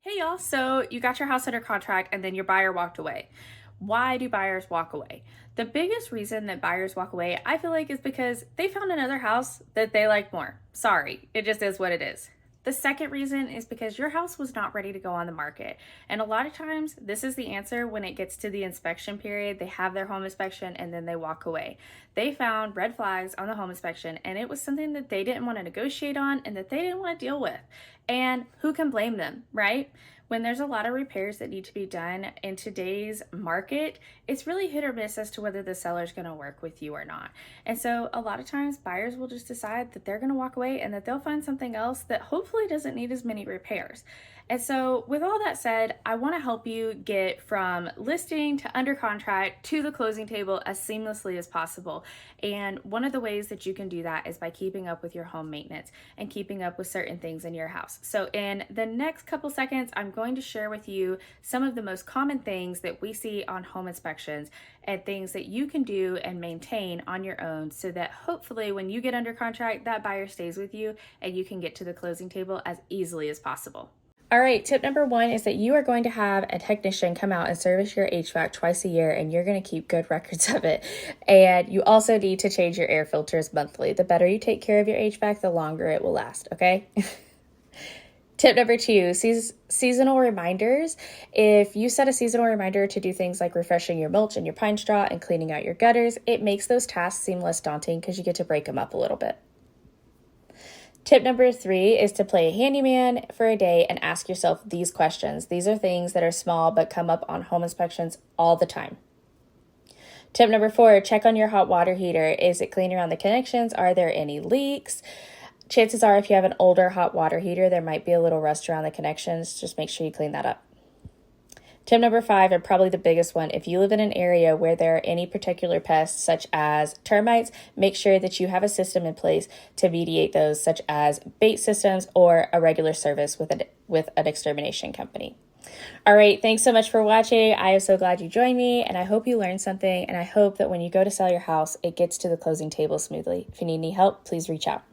Hey y'all, so you got your house under contract and then your buyer walked away. Why do buyers walk away? The biggest reason that buyers walk away, I feel like, is because they found another house that they like more. Sorry, it just is what it is. The second reason is because your house was not ready to go on the market. And a lot of times, this is the answer when it gets to the inspection period. They have their home inspection and then they walk away. They found red flags on the home inspection and it was something that they didn't want to negotiate on and that they didn't want to deal with. And who can blame them, right? When there's a lot of repairs that need to be done in today's market, it's really hit or miss as to whether the seller's going to work with you or not. And so a lot of times buyers will just decide that they're going to walk away and that they'll find something else that hopefully doesn't need as many repairs. And so with all that said, I want to help you get from listing to under contract to the closing table as seamlessly as possible. And one of the ways that you can do that is by keeping up with your home maintenance and keeping up with certain things in your house. So in the next couple seconds, I'm going to share with you some of the most common things that we see on home inspections and things that you can do and maintain on your own so that hopefully when you get under contract, that buyer stays with you and you can get to the closing table as easily as possible. All right, tip number one is that you are going to have a technician come out and service your HVAC twice a year, and you're going to keep good records of it. And you also need to change your air filters monthly. The better you take care of your HVAC, the longer it will last, okay? Tip number two, seasonal reminders. If you set a seasonal reminder to do things like refreshing your mulch and your pine straw and cleaning out your gutters, it makes those tasks seem less daunting because you get to break them up a little bit. Tip number three is to play handyman for a day and ask yourself these questions. These are things that are small but come up on home inspections all the time. Tip number four, check on your hot water heater. Is it clean around the connections? Are there any leaks? Chances are if you have an older hot water heater, there might be a little rust around the connections. Just make sure you clean that up. Tip number five, and probably the biggest one, if you live in an area where there are any particular pests such as termites, make sure that you have a system in place to mediate those, such as bait systems or a regular service with an extermination company. All right, thanks so much for watching. I am so glad you joined me, and I hope you learned something, and I hope that when you go to sell your house, it gets to the closing table smoothly. If you need any help, please reach out.